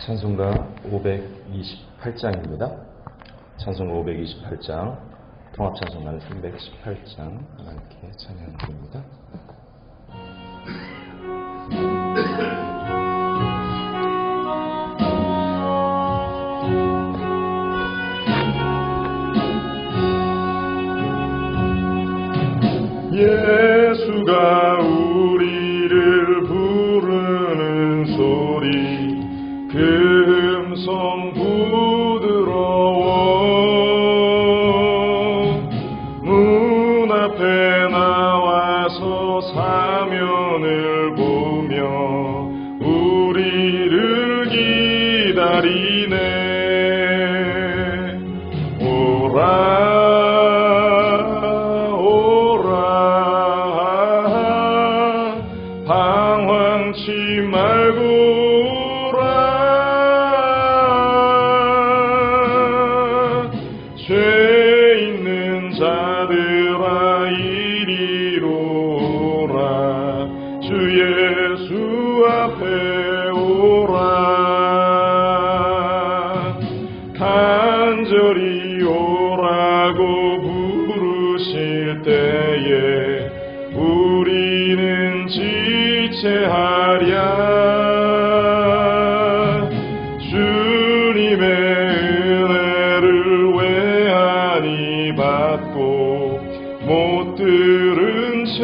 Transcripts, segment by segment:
찬송가 528장입니다. 찬송가 528장, 통합찬송가는 318장 함께 찬양을 드립니다. 예수가 우리를 부르는 소리 그 음성 부드러워 문 앞에 나와서 사면을 보며 우리를 기다리네. 방황치 말고 오라. 죄 있는 자들아 이리로 오라. 주 예수 앞에 오라. 간절히 오라고 부르실 때에 우리는 지체하랴. 주님의 은혜를 외아니 받고 못 들은 채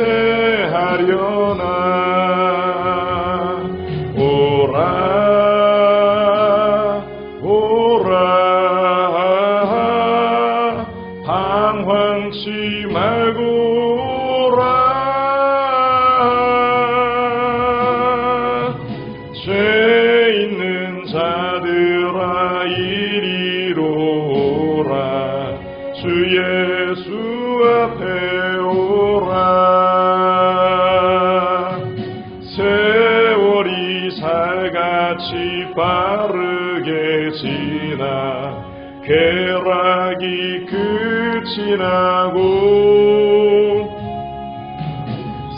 하려나. 오라 오라 방황치 말고 오라. 죄 있는 자들아 이리로 오라. 주 예수 앞에 오라. 세월이 살같이 빠르게 지나 쾌락이 끝이 나고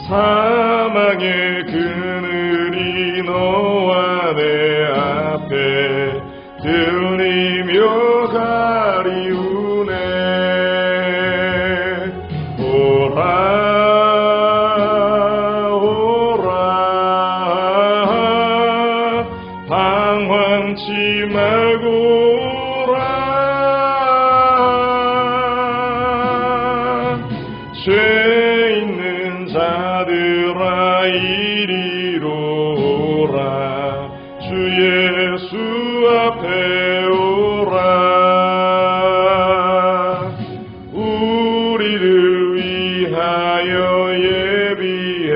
사망의 그늘이 너와 내 앞에 들리며 가리우네. 오라 오라 방황치 말고 오라. 죄 있는 자들아 이리로 오라. 주 예수 앞에 오라. 우리를 위하여 예비해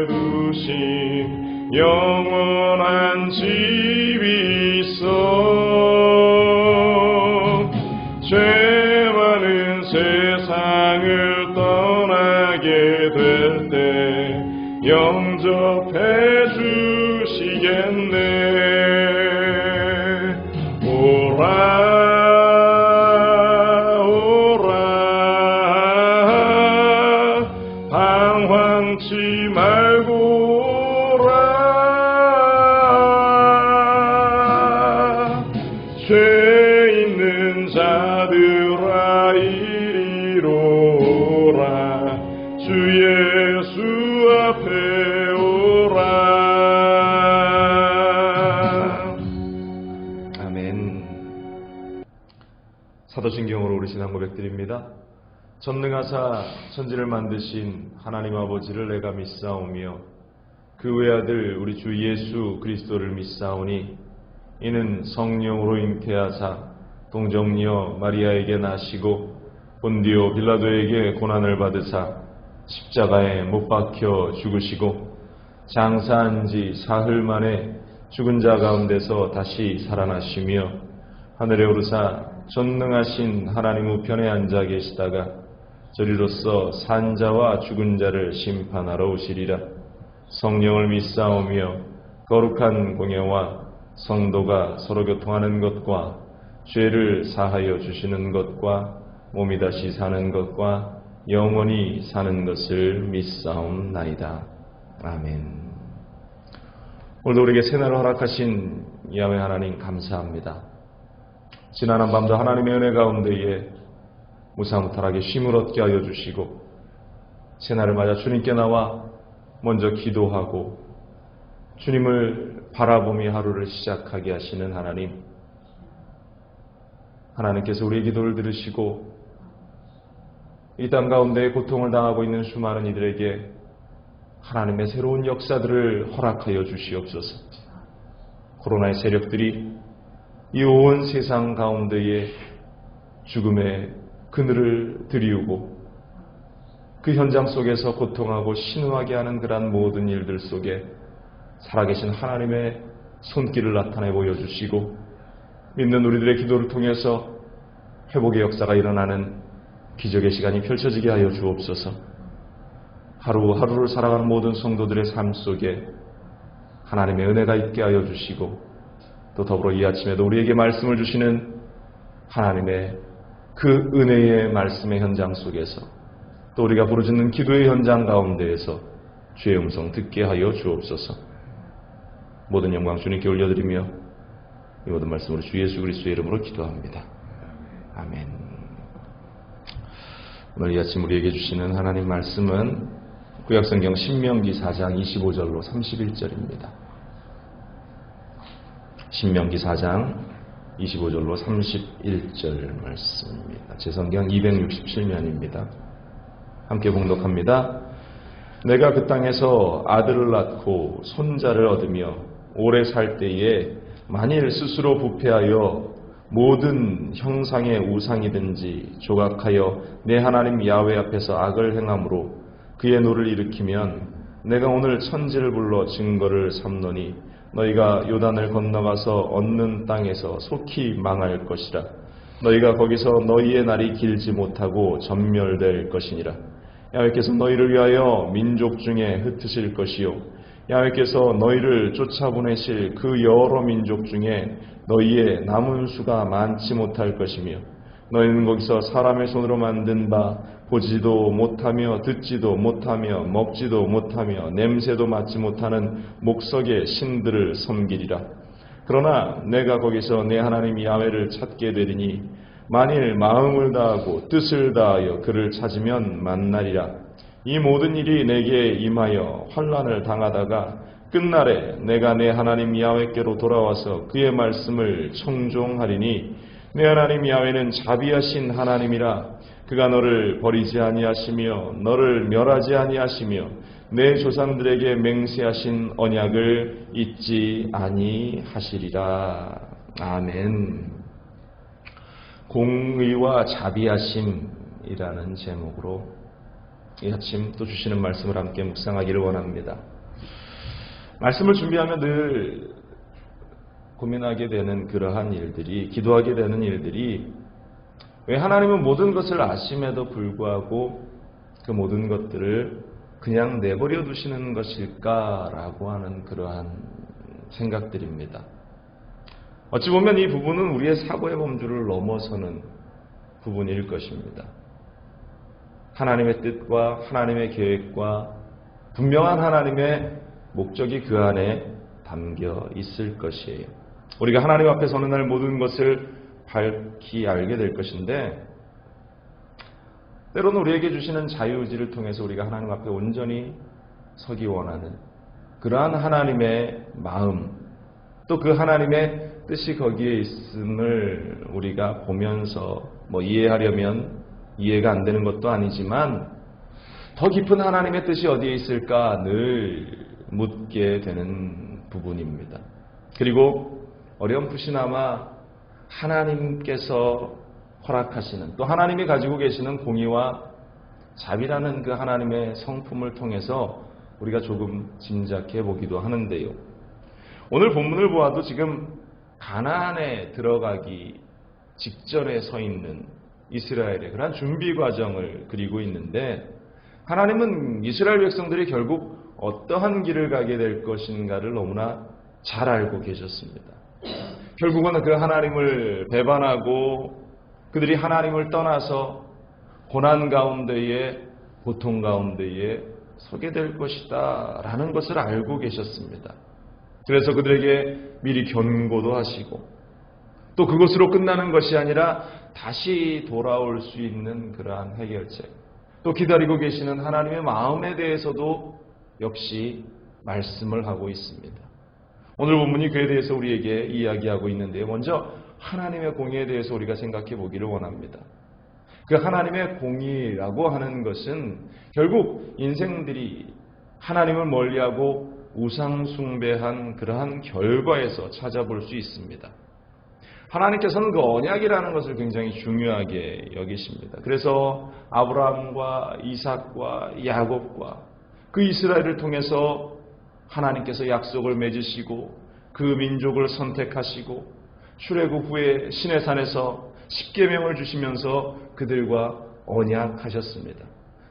두신 영원한 집이 있어. 죄 많은 세상을 떠나게 될 때 영접해 주시겠네. 오라 오라 방황치 말고 오라. 죄 있는 자들아 이리로 오라. 주 예수 앞에 오라. 아멘. 사도신경으로 우리 신앙 고백드립니다. 전능하사 천지를 만드신 하나님 아버지를 내가 믿사오며 그 외아들 우리 주 예수 그리스도를 믿사오니 이는 성령으로 잉태하사 동정녀 마리아에게 나시고 본디오 빌라도에게 고난을 받으사 십자가에 못 박혀 죽으시고 장사한 지 사흘 만에 죽은 자 가운데서 다시 살아나시며 하늘에 오르사 전능하신 하나님 우편에 앉아 계시다가 저리로서 산 자와 죽은 자를 심판하러 오시리라. 성령을 믿사오며 거룩한 공예와 성도가 서로 교통하는 것과 죄를 사하여 주시는 것과 몸이 다시 사는 것과 영원히 사는 것을 믿사옵나이다. 아멘. 오늘도 우리에게 새날을 허락하신 야훼 하나님 감사합니다. 지난 밤도 하나님의 은혜 가운데에 무사무탈하게 쉼을 얻게 하여 주시고 새날을 맞아 주님께 나와 먼저 기도하고 주님을 바라보며 하루를 시작하게 하시는 하나님, 하나님께서 우리의 기도를 들으시고 이 땅 가운데 고통을 당하고 있는 수많은 이들에게 하나님의 새로운 역사들을 허락하여 주시옵소서. 코로나의 세력들이 이 온 세상 가운데에 죽음의 그늘을 드리우고 그 현장 속에서 고통하고 신음하게 하는 그러한 모든 일들 속에 살아계신 하나님의 손길을 나타내 보여주시고 믿는 우리들의 기도를 통해서 회복의 역사가 일어나는 기적의 시간이 펼쳐지게 하여 주옵소서. 하루하루를 살아가는 모든 성도들의 삶 속에 하나님의 은혜가 있게 하여 주시고 또 더불어 이 아침에도 우리에게 말씀을 주시는 하나님의 그 은혜의 말씀의 현장 속에서 또 우리가 부르짖는 기도의 현장 가운데에서 주의 음성 듣게 하여 주옵소서. 모든 영광 주님께 올려드리며 이 모든 말씀으로 주 예수 그리스도의 이름으로 기도합니다. 아멘. 오늘 이 아침 우리에게 주시는 하나님 말씀은 구약성경 신명기 4장 25절로 31절입니다. 신명기 4장 25절로 31절 말씀입니다. 제 성경 267면입니다. 함께 봉독합니다. 내가 그 땅에서 아들을 낳고 손자를 얻으며 오래 살 때에 만일 스스로 부패하여 모든 형상의 우상이든지 조각하여 내 하나님 야훼 앞에서 악을 행함으로 그의 노를 일으키면 내가 오늘 천지를 불러 증거를 삼노니 너희가 요단을 건너가서 얻는 땅에서 속히 망할 것이라. 너희가 거기서 너희의 날이 길지 못하고 전멸될 것이니라. 야훼께서 너희를 위하여 민족 중에 흩으실 것이요 야훼께서 너희를 쫓아보내실 그 여러 민족 중에 너희의 남은 수가 많지 못할 것이며 너희는 거기서 사람의 손으로 만든 바 보지도 못하며 듣지도 못하며 먹지도 못하며 냄새도 맡지 못하는 목석의 신들을 섬기리라. 그러나 내가 거기서 내 하나님 야훼를 찾게 되리니 만일 마음을 다하고 뜻을 다하여 그를 찾으면 만나리라. 이 모든 일이 내게 임하여 환난을 당하다가 끝날에 내가 내 하나님 야훼께로 돌아와서 그의 말씀을 청종하리니 내 하나님 야훼는 자비하신 하나님이라. 그가 너를 버리지 아니하시며 너를 멸하지 아니하시며 내 조상들에게 맹세하신 언약을 잊지 아니하시리라. 아멘. 공의와 자비하심이라는 제목으로 이 아침 또 주시는 말씀을 함께 묵상하기를 원합니다. 말씀을 준비하면 늘 고민하게 되는 그러한 일들이, 기도하게 되는 일들이 왜 하나님은 모든 것을 아심에도 불구하고 그 모든 것들을 그냥 내버려 두시는 것일까라고 하는 그러한 생각들입니다. 어찌 보면 이 부분은 우리의 사고의 범주를 넘어서는 부분일 것입니다. 하나님의 뜻과 하나님의 계획과 분명한 하나님의 목적이 그 안에 담겨 있을 것이에요. 우리가 하나님 앞에 서는 날 모든 것을 밝히 알게 될 것인데 때로는 우리에게 주시는 자유의지를 통해서 우리가 하나님 앞에 온전히 서기 원하는 그러한 하나님의 마음 또 그 하나님의 뜻이 거기에 있음을 우리가 보면서 이해하려면 이해가 안 되는 것도 아니지만 더 깊은 하나님의 뜻이 어디에 있을까 늘 묻게 되는 부분입니다. 그리고 어렴풋이나마 하나님께서 허락하시는 또 하나님이 가지고 계시는 공의와 자비라는 그 하나님의 성품을 통해서 우리가 조금 짐작해 보기도 하는데요. 오늘 본문을 보아도 지금 가나안에 들어가기 직전에 서 있는 이스라엘의 그런 준비 과정을 그리고 있는데 하나님은 이스라엘 백성들이 결국 어떠한 길을 가게 될 것인가를 너무나 잘 알고 계셨습니다. 결국은 그 하나님을 배반하고 그들이 하나님을 떠나서 고난 가운데에 고통 가운데에 서게 될 것이다 라는 것을 알고 계셨습니다. 그래서 그들에게 미리 경고도 하시고 또 그것으로 끝나는 것이 아니라 다시 돌아올 수 있는 그러한 해결책, 또 기다리고 계시는 하나님의 마음에 대해서도 역시 말씀을 하고 있습니다. 오늘 본문이 그에 대해서 우리에게 이야기하고 있는데요. 먼저 하나님의 공의에 대해서 우리가 생각해 보기를 원합니다. 그 하나님의 공의라고 하는 것은 결국 인생들이 하나님을 멀리하고 우상 숭배한 그러한 결과에서 찾아볼 수 있습니다. 하나님께서는 그 언약이라는 것을 굉장히 중요하게 여기십니다. 그래서 아브라함과 이삭과 야곱과 그 이스라엘을 통해서 하나님께서 약속을 맺으시고 그 민족을 선택하시고 출애굽 후에 시내산에서 십계명을 주시면서 그들과 언약하셨습니다.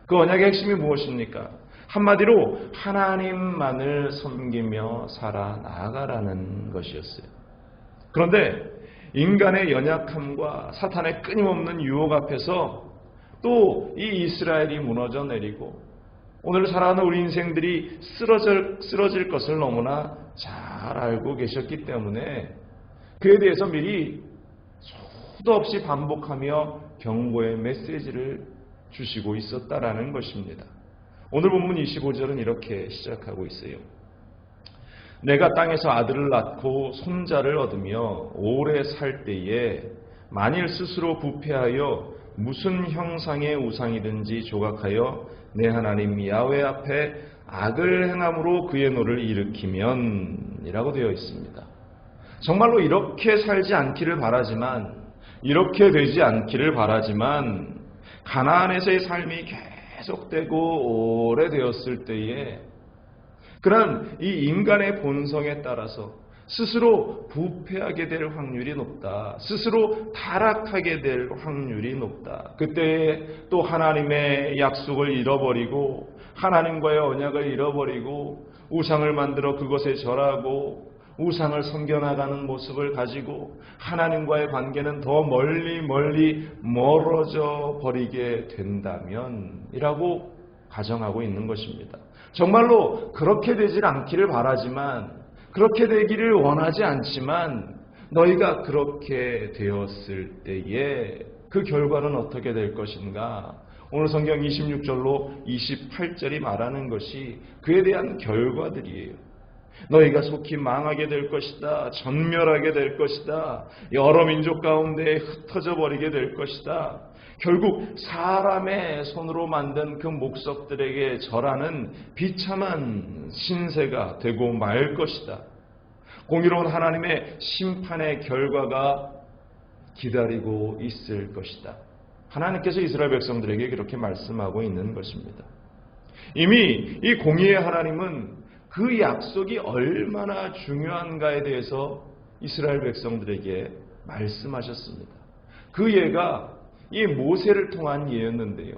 그 언약의 핵심이 무엇입니까? 한마디로 하나님만을 섬기며 살아나가라는 것이었어요. 그런데 인간의 연약함과 사탄의 끊임없는 유혹 앞에서 또 이 이스라엘이 무너져 내리고 오늘 살아가는 우리 인생들이 쓰러질 것을 너무나 잘 알고 계셨기 때문에 그에 대해서 미리 수도 없이 반복하며 경고의 메시지를 주시고 있었다라는 것입니다. 오늘 본문 25절은 이렇게 시작하고 있어요. 내가 땅에서 아들을 낳고 손자를 얻으며 오래 살 때에 만일 스스로 부패하여 무슨 형상의 우상이든지 조각하여 내 하나님 야훼 앞에 악을 행함으로 그의 노를 일으키면 이라고 되어 있습니다. 정말로 이렇게 살지 않기를 바라지만, 이렇게 되지 않기를 바라지만 가나안에서의 삶이 계속되고 오래되었을 때에 그런 이 인간의 본성에 따라서 스스로 부패하게 될 확률이 높다. 스스로 타락하게 될 확률이 높다. 그때 또 하나님의 약속을 잃어버리고 하나님과의 언약을 잃어버리고 우상을 만들어 그것에 절하고 우상을 섬겨나가는 모습을 가지고 하나님과의 관계는 더 멀리 멀어져 버리게 된다면 이라고 가정하고 있는 것입니다. 정말로 그렇게 되질 않기를 바라지만, 그렇게 되기를 원하지 않지만 너희가 그렇게 되었을 때에 그 결과는 어떻게 될 것인가? 오늘 성경 26절로 28절이 말하는 것이 그에 대한 결과들이에요. 너희가 속히 망하게 될 것이다. 전멸하게 될 것이다. 여러 민족 가운데 흩어져 버리게 될 것이다. 결국 사람의 손으로 만든 그 목석들에게 절하는 비참한 신세가 되고 말 것이다. 공의로운 하나님의 심판의 결과가 기다리고 있을 것이다. 하나님께서 이스라엘 백성들에게 그렇게 말씀하고 있는 것입니다. 이미 이 공의의 하나님은 그 약속이 얼마나 중요한가에 대해서 이스라엘 백성들에게 말씀하셨습니다. 그 예가 이 모세를 통한 예였는데요.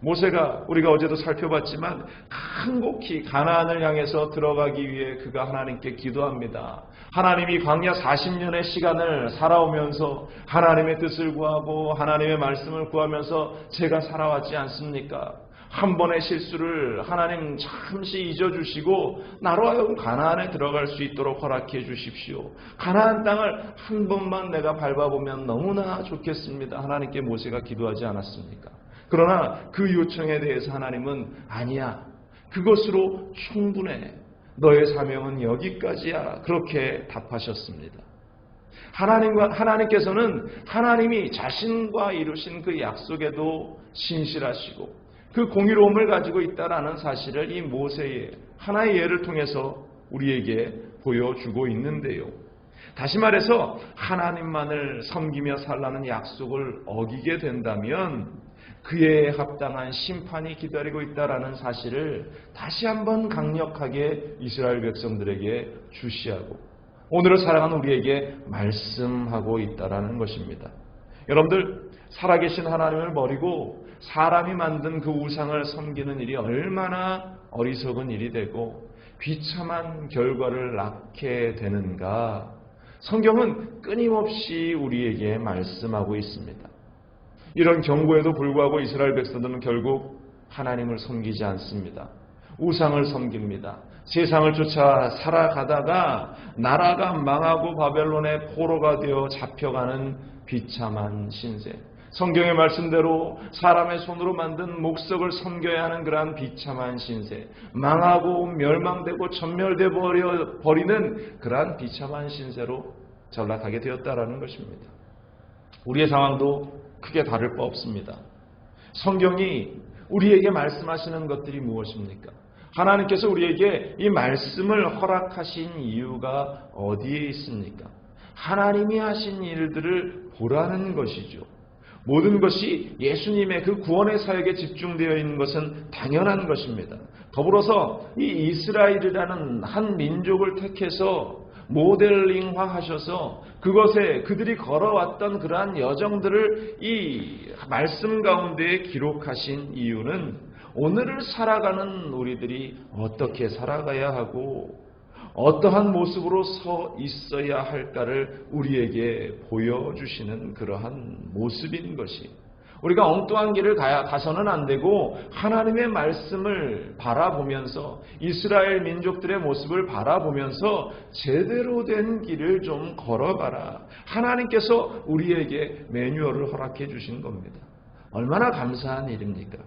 모세가 우리가 어제도 살펴봤지만 간곡히 가나안을 향해서 들어가기 위해 그가 하나님께 기도합니다. 하나님이 광야 40년의 시간을 살아오면서 하나님의 뜻을 구하고 하나님의 말씀을 구하면서 제가 살아왔지 않습니까? 한 번의 실수를 하나님 잠시 잊어주시고 나로 하여금 가나안에 들어갈 수 있도록 허락해 주십시오. 가나안 땅을 한 번만 내가 밟아보면 너무나 좋겠습니다. 하나님께 모세가 기도하지 않았습니까? 그러나 그 요청에 대해서 하나님은 아니야. 그것으로 충분해. 너의 사명은 여기까지야. 그렇게 답하셨습니다. 하나님께서는 하나님이 자신과 이루신 그 약속에도 신실하시고 그 공의로움을 가지고 있다라는 사실을 이 모세의 하나의 예를 통해서 우리에게 보여주고 있는데요. 다시 말해서 하나님만을 섬기며 살라는 약속을 어기게 된다면 그에 합당한 심판이 기다리고 있다라는 사실을 다시 한번 강력하게 이스라엘 백성들에게 주시하고 오늘을 살아가는 우리에게 말씀하고 있다라는 것입니다. 여러분들, 살아계신 하나님을 버리고 사람이 만든 그 우상을 섬기는 일이 얼마나 어리석은 일이 되고 비참한 결과를 낳게 되는가, 성경은 끊임없이 우리에게 말씀하고 있습니다. 이런 경고에도 불구하고 이스라엘 백성들은 결국 하나님을 섬기지 않습니다. 우상을 섬깁니다. 세상을 쫓아 살아가다가 나라가 망하고 바벨론의 포로가 되어 잡혀가는 비참한 신세. 성경의 말씀대로 사람의 손으로 만든 목석을 섬겨야 하는 그러한 비참한 신세. 망하고 멸망되고 전멸돼 버리는 그러한 비참한 신세로 전락하게 되었다라는 것입니다. 우리의 상황도 크게 다를 바 없습니다. 성경이 우리에게 말씀하시는 것들이 무엇입니까? 하나님께서 우리에게 이 말씀을 허락하신 이유가 어디에 있습니까? 하나님이 하신 일들을 보라는 것이죠. 모든 것이 예수님의 그 구원의 사역에 집중되어 있는 것은 당연한 것입니다. 더불어서 이 이스라엘이라는 한 민족을 택해서 모델링화 하셔서 그것에 그들이 걸어왔던 그러한 여정들을 이 말씀 가운데 기록하신 이유는 오늘을 살아가는 우리들이 어떻게 살아가야 하고 어떠한 모습으로 서 있어야 할까를 우리에게 보여주시는 그러한 모습인 것이, 우리가 엉뚱한 길을 가서는 안 되고 하나님의 말씀을 바라보면서 이스라엘 민족들의 모습을 바라보면서 제대로 된 길을 좀 걸어가라. 하나님께서 우리에게 매뉴얼을 허락해 주신 겁니다. 얼마나 감사한 일입니까?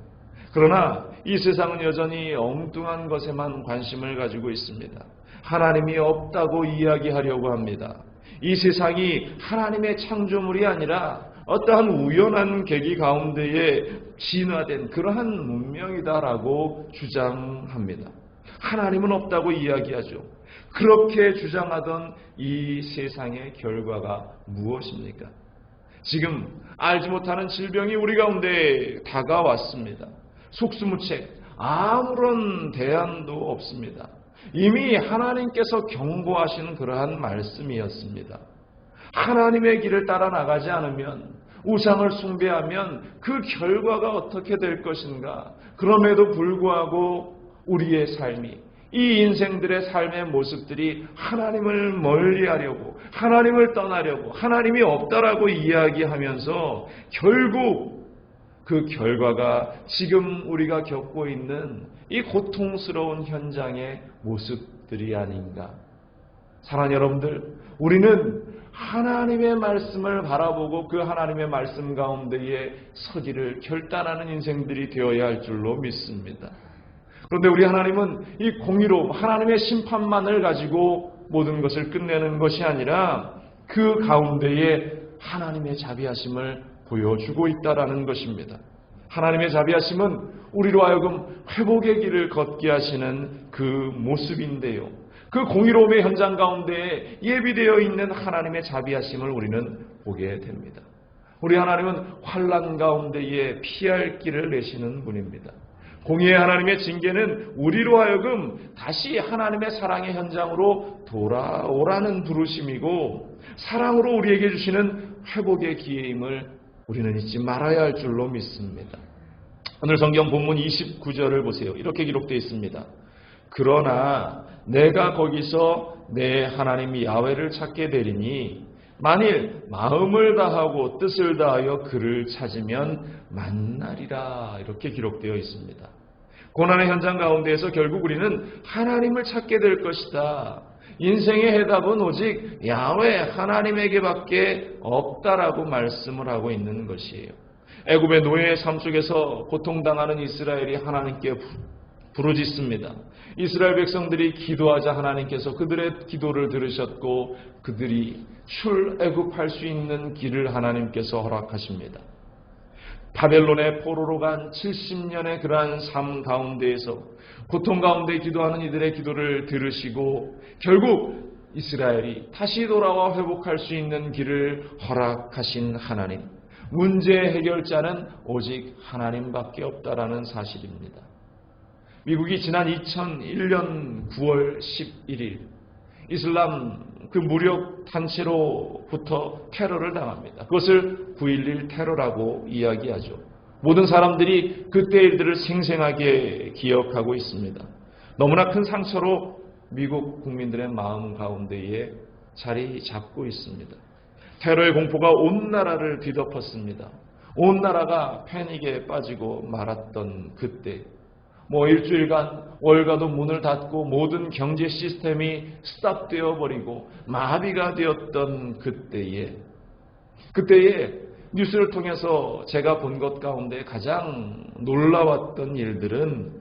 그러나 이 세상은 여전히 엉뚱한 것에만 관심을 가지고 있습니다. 하나님이 없다고 이야기하려고 합니다. 이 세상이 하나님의 창조물이 아니라 어떠한 우연한 계기 가운데에 진화된 그러한 문명이다라고 주장합니다. 하나님은 없다고 이야기하죠. 그렇게 주장하던 이 세상의 결과가 무엇입니까? 지금 알지 못하는 질병이 우리 가운데 다가왔습니다. 속수무책, 아무런 대안도 없습니다. 이미 하나님께서 경고하신 그러한 말씀이었습니다. 하나님의 길을 따라 나가지 않으면, 우상을 숭배하면 그 결과가 어떻게 될 것인가? 그럼에도 불구하고 우리의 삶이, 이 인생들의 삶의 모습들이 하나님을 멀리하려고, 하나님을 떠나려고, 하나님이 없다라고 이야기하면서 결국 그 결과가 지금 우리가 겪고 있는 이 고통스러운 현장의 모습들이 아닌가. 사랑하는 여러분들, 우리는 하나님의 말씀을 바라보고 그 하나님의 말씀 가운데에 서기를 결단하는 인생들이 되어야 할 줄로 믿습니다. 그런데 우리 하나님은 이 공의로움, 하나님의 심판만을 가지고 모든 것을 끝내는 것이 아니라 그 가운데에 하나님의 자비하심을 보여주고 있다라는 것입니다. 하나님의 자비하심은 우리로 하여금 회복의 길을 걷게 하시는 그 모습인데요. 그 공의로움의 현장 가운데 예비되어 있는 하나님의 자비하심을 우리는 보게 됩니다. 우리 하나님은 환난 가운데에 피할 길을 내시는 분입니다. 공의의 하나님의 징계는 우리로 하여금 다시 하나님의 사랑의 현장으로 돌아오라는 부르심이고, 사랑으로 우리에게 주시는 회복의 기회임을 우리는 잊지 말아야 할 줄로 믿습니다. 오늘 성경 본문 29절을 보세요. 이렇게 기록되어 있습니다. 그러나 내가 거기서 내 하나님 야훼를 찾게 되리니 만일 마음을 다하고 뜻을 다하여 그를 찾으면 만나리라. 이렇게 기록되어 있습니다. 고난의 현장 가운데에서 결국 우리는 하나님을 찾게 될 것이다. 인생의 해답은 오직 야훼 하나님에게밖에 없다라고 말씀을 하고 있는 것이에요. 애굽의 노예의 삶 속에서 고통당하는 이스라엘이 하나님께 부르짖습니다. 이스라엘 백성들이 기도하자 하나님께서 그들의 기도를 들으셨고 그들이 출애굽할 수 있는 길을 하나님께서 허락하십니다. 바벨론의 포로로 간 70년의 그러한 삶 가운데에서 고통 가운데 기도하는 이들의 기도를 들으시고 결국 이스라엘이 다시 돌아와 회복할 수 있는 길을 허락하신 하나님, 문제의 해결자는 오직 하나님밖에 없다라는 사실입니다. 미국이 지난 2001년 9월 11일 이슬람 그 무력 단체로부터 테러를 당합니다. 그것을 9.11 테러라고 이야기하죠. 모든 사람들이 그때의 일들을 생생하게 기억하고 있습니다. 너무나 큰 상처로 미국 국민들의 마음 가운데에 자리 잡고 있습니다. 테러의 공포가 온 나라를 뒤덮었습니다. 온 나라가 패닉에 빠지고 말았던 그때 일주일간 월가도 문을 닫고 모든 경제 시스템이 스탑되어 버리고 마비가 되었던 그때에 뉴스를 통해서 제가 본 것 가운데 가장 놀라웠던 일들은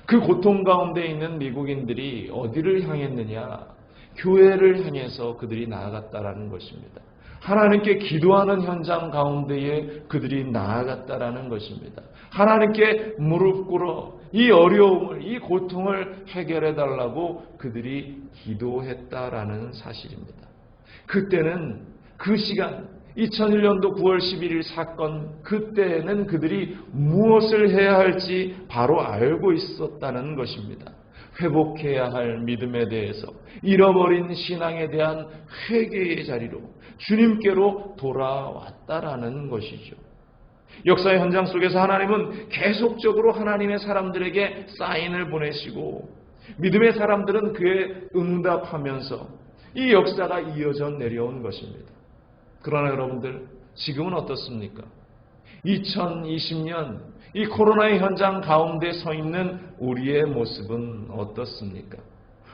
그 고통 가운데 있는 미국인들이 어디를 향했느냐? 교회를 향해서 그들이 나아갔다라는 것입니다. 하나님께 기도하는 현장 가운데에 그들이 나아갔다라는 것입니다. 하나님께 무릎 꿇어 이 어려움을, 이 고통을 해결해 달라고 그들이 기도했다라는 사실입니다. 그때는 그 시간 2001년도 9월 11일 사건, 그때는 그들이 무엇을 해야 할지 바로 알고 있었다는 것입니다. 회복해야 할 믿음에 대해서, 잃어버린 신앙에 대한 회개의 자리로 주님께로 돌아왔다라는 것이죠. 역사의 현장 속에서 하나님은 계속적으로 하나님의 사람들에게 사인을 보내시고 믿음의 사람들은 그에 응답하면서 이 역사가 이어져 내려온 것입니다. 그러나 여러분들, 지금은 어떻습니까? 2020년 이 코로나의 현장 가운데 서 있는 우리의 모습은 어떻습니까?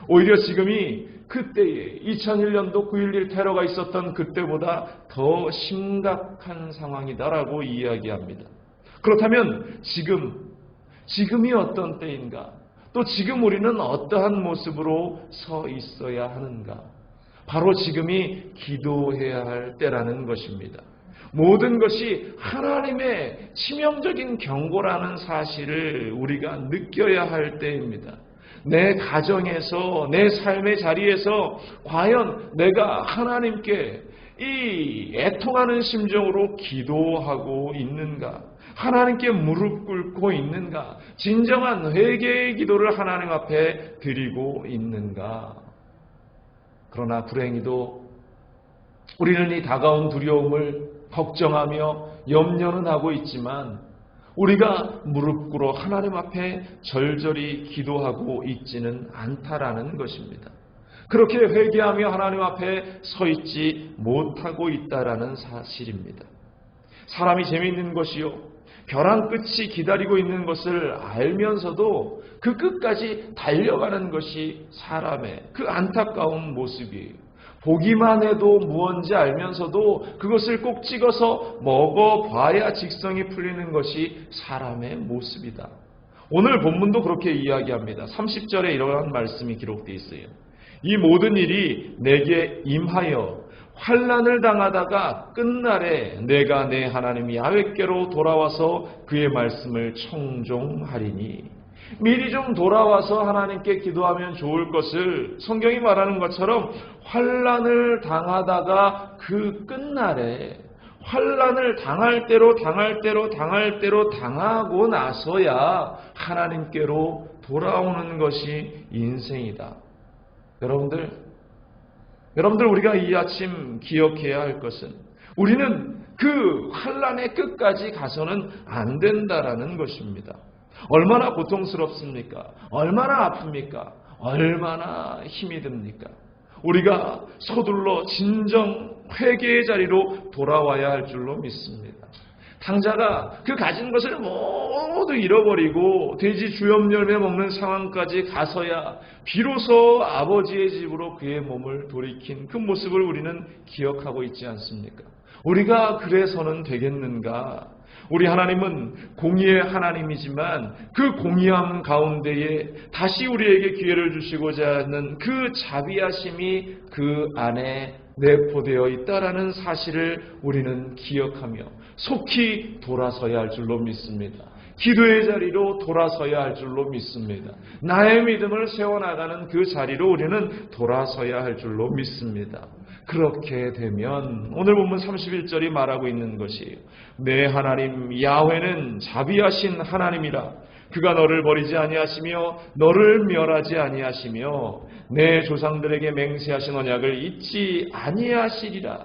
오히려 지금이 그때에 2001년도 9.11 테러가 있었던 그때보다 더 심각한 상황이다라고 이야기합니다. 그렇다면 지금이 어떤 때인가? 또 지금 우리는 어떠한 모습으로 서 있어야 하는가? 바로 지금이 기도해야 할 때라는 것입니다. 모든 것이 하나님의 치명적인 경고라는 사실을 우리가 느껴야 할 때입니다. 내 가정에서, 내 삶의 자리에서 과연 내가 하나님께 이 애통하는 심정으로 기도하고 있는가? 하나님께 무릎 꿇고 있는가? 진정한 회개의 기도를 하나님 앞에 드리고 있는가? 그러나 불행히도 우리는 이 다가온 두려움을 걱정하며 염려는 하고 있지만 우리가 무릎 꿇어 하나님 앞에 절절히 기도하고 있지는 않다라는 것입니다. 그렇게 회개하며 하나님 앞에 서 있지 못하고 있다라는 사실입니다. 사람이 재미있는 것이요, 벼랑 끝이 기다리고 있는 것을 알면서도 그 끝까지 달려가는 것이 사람의 그 안타까운 모습이에요. 보기만 해도 무언지 알면서도 그것을 꼭 찍어서 먹어봐야 직성이 풀리는 것이 사람의 모습이다. 오늘 본문도 그렇게 이야기합니다. 30절에 이러한 말씀이 기록되어 있어요. 이 모든 일이 내게 임하여 환난을 당하다가 끝날에 내가 내 하나님 야훼께로 돌아와서 그의 말씀을 청종하리니, 미리 좀 돌아와서 하나님께 기도하면 좋을 것을 성경이 말하는 것처럼 환난을 당하다가 그 끝날에 환난을 당할 대로 당하고 나서야 하나님께로 돌아오는 것이 인생이다. 여러분들 우리가 이 아침 기억해야 할 것은 우리는 그 환난의 끝까지 가서는 안 된다라는 것입니다. 얼마나 고통스럽습니까? 얼마나 아픕니까? 얼마나 힘이 듭니까? 우리가 서둘러 진정 회개의 자리로 돌아와야 할 줄로 믿습니다. 탕자가 그 가진 것을 모두 잃어버리고 돼지 주염 열매 먹는 상황까지 가서야 비로소 아버지의 집으로 그의 몸을 돌이킨 그 모습을 우리는 기억하고 있지 않습니까? 우리가 그래서는 되겠는가? 우리 하나님은 공의의 하나님이지만 그 공의함 가운데에 다시 우리에게 기회를 주시고자 하는 그 자비하심이 그 안에 내포되어 있다라는 사실을 우리는 기억하며 속히 돌아서야 할 줄로 믿습니다. 기도의 자리로 돌아서야 할 줄로 믿습니다. 나의 믿음을 세워나가는 그 자리로 우리는 돌아서야 할 줄로 믿습니다. 그렇게 되면 오늘 본문 31절이 말하고 있는 것이에요. 내 하나님 야훼는 자비하신 하나님이라. 그가 너를 버리지 아니하시며 너를 멸하지 아니하시며 내 조상들에게 맹세하신 언약을 잊지 아니하시리라.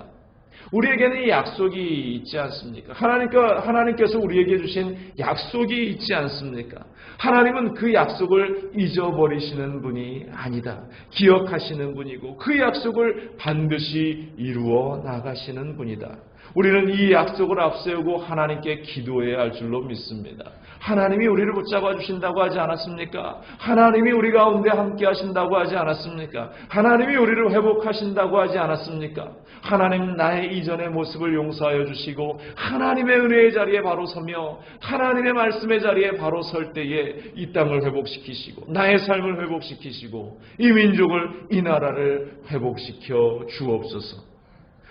우리에게는 이 약속이 있지 않습니까? 하나님께서 우리에게 주신 약속이 있지 않습니까? 하나님은 그 약속을 잊어버리시는 분이 아니다. 기억하시는 분이고 그 약속을 반드시 이루어 나가시는 분이다. 우리는 이 약속을 앞세우고 하나님께 기도해야 할 줄로 믿습니다. 하나님이 우리를 붙잡아 주신다고 하지 않았습니까? 하나님이 우리 가운데 함께 하신다고 하지 않았습니까? 하나님이 우리를 회복하신다고 하지 않았습니까? 하나님 나의 이전의 모습을 용서하여 주시고 하나님의 은혜의 자리에 바로 서며 하나님의 말씀의 자리에 바로 설 때에 이 땅을 회복시키시고 나의 삶을 회복시키시고 이 민족을, 이 나라를 회복시켜 주옵소서.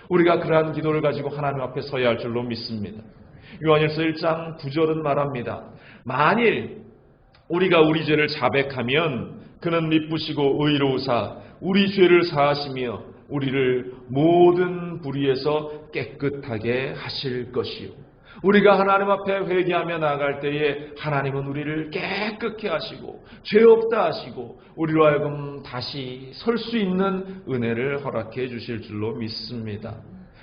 우리가 그러한 기도를 가지고 하나님 앞에 서야 할 줄로 믿습니다. 요한일서 1장 9절은 말합니다. 만일 우리가 우리 죄를 자백하면 그는 미쁘시고 의로우사 우리 죄를 사하시며 우리를 모든 불의에서 깨끗하게 하실 것이요. 우리가 하나님 앞에 회개하며 나아갈 때에 하나님은 우리를 깨끗게 하시고 죄 없다 하시고 우리로 하여금 다시 설 수 있는 은혜를 허락해 주실 줄로 믿습니다.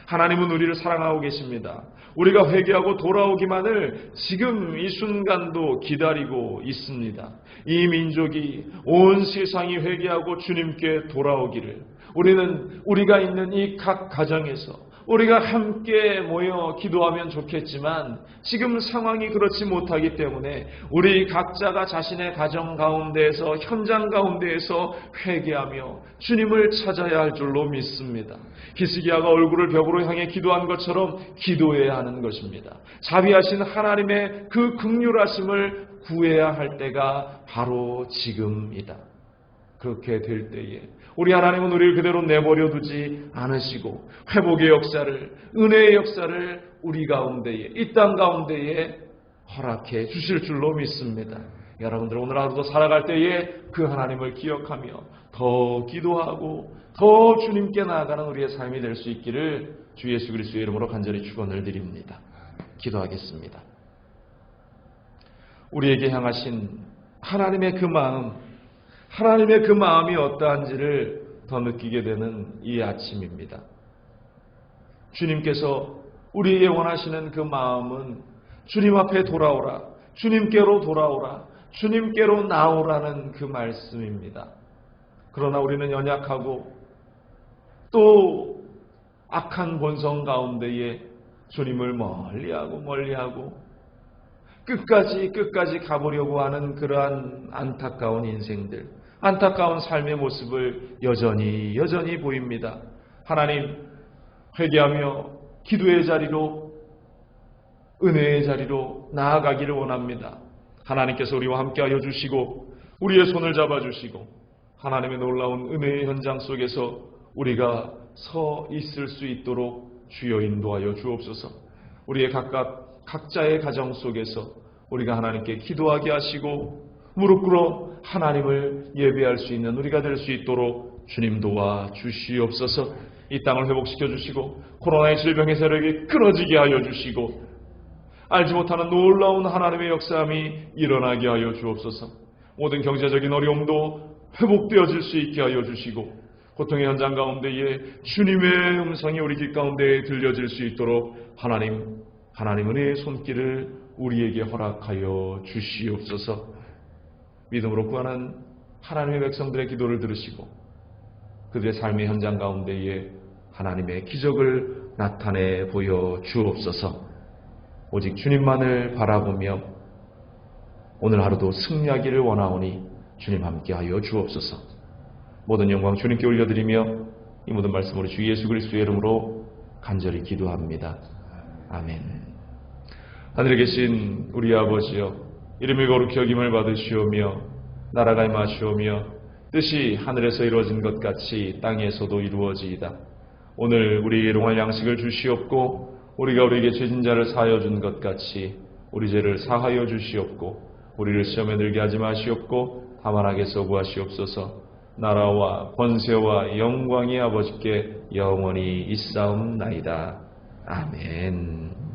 하나님은 우리를 사랑하고 계십니다. 우리가 회개하고 돌아오기만을 지금 이 순간도 기다리고 있습니다. 이 민족이 온 세상이 회개하고 주님께 돌아오기를 우리는 우리가 있는 이 각 가정에서 우리가 함께 모여 기도하면 좋겠지만 지금 상황이 그렇지 못하기 때문에 우리 각자가 자신의 가정 가운데에서 현장 가운데에서 회개하며 주님을 찾아야 할 줄로 믿습니다. 히스기야가 얼굴을 벽으로 향해 기도한 것처럼 기도해야 하는 것입니다. 자비하신 하나님의 그 긍휼하심을 구해야 할 때가 바로 지금이다. 그렇게 될 때에 우리 하나님은 우리를 그대로 내버려 두지 않으시고 회복의 역사를, 은혜의 역사를 우리 가운데에, 이 땅 가운데에 허락해 주실 줄로 믿습니다. 여러분들 오늘 하루도 살아갈 때에 그 하나님을 기억하며 더 기도하고 더 주님께 나아가는 우리의 삶이 될 수 있기를 주 예수 그리스도의 이름으로 간절히 축원을 드립니다. 기도하겠습니다. 우리에게 향하신 하나님의 그 마음, 하나님의 그 마음이 어떠한지를 더 느끼게 되는 이 아침입니다. 주님께서 우리에게 원하시는 그 마음은 주님 앞에 돌아오라, 주님께로 돌아오라, 주님께로 나오라는 그 말씀입니다. 그러나 우리는 연약하고 또 악한 본성 가운데에 주님을 멀리하고 끝까지 가보려고 하는 그러한 안타까운 인생들, 안타까운 삶의 모습을 여전히 보입니다. 하나님, 회개하며 기도의 자리로, 은혜의 자리로 나아가기를 원합니다. 하나님께서 우리와 함께하여 주시고 우리의 손을 잡아주시고 하나님의 놀라운 은혜의 현장 속에서 우리가 서 있을 수 있도록 주여 인도하여 주옵소서. 우리의 각자의 가정 속에서 우리가 하나님께 기도하게 하시고 무릎 꿇어 하나님을 예배할 수 있는 우리가 될 수 있도록 주님 도와 주시옵소서. 이 땅을 회복시켜 주시고 코로나의 질병의 세력이 끊어지게 하여 주시고 알지 못하는 놀라운 하나님의 역사함이 일어나게 하여 주옵소서. 모든 경제적인 어려움도 회복되어질 수 있게 하여 주시고 고통의 현장 가운데에 주님의 음성이 우리 귓 가운데에 들려질 수 있도록 하나님 은혜의 손길을 우리에게 허락하여 주시옵소서. 믿음으로 구하는 하나님의 백성들의 기도를 들으시고 그들의 삶의 현장 가운데에 하나님의 기적을 나타내 보여 주옵소서. 오직 주님만을 바라보며 오늘 하루도 승리하기를 원하오니 주님 함께하여 주옵소서. 모든 영광 주님께 올려드리며 이 모든 말씀으로 주 예수 그리스도의 이름으로 간절히 기도합니다. 아멘. 하늘에 계신 우리 아버지여, 이름이 거룩히 여김을 받으시오며 나라가 임하시오며 뜻이 하늘에서 이루어진 것 같이 땅에서도 이루어지이다. 오늘 우리에게 일용할 양식을 주시옵고 우리가 우리에게 죄진 자를 사하여 준 것 같이 우리 죄를 사하여 주시옵고 우리를 시험에 들게 하지 마시옵고 다만 악에서 구하시옵소서. 나라와 권세와 영광이 아버지께 영원히 있사옵나이다. 아멘.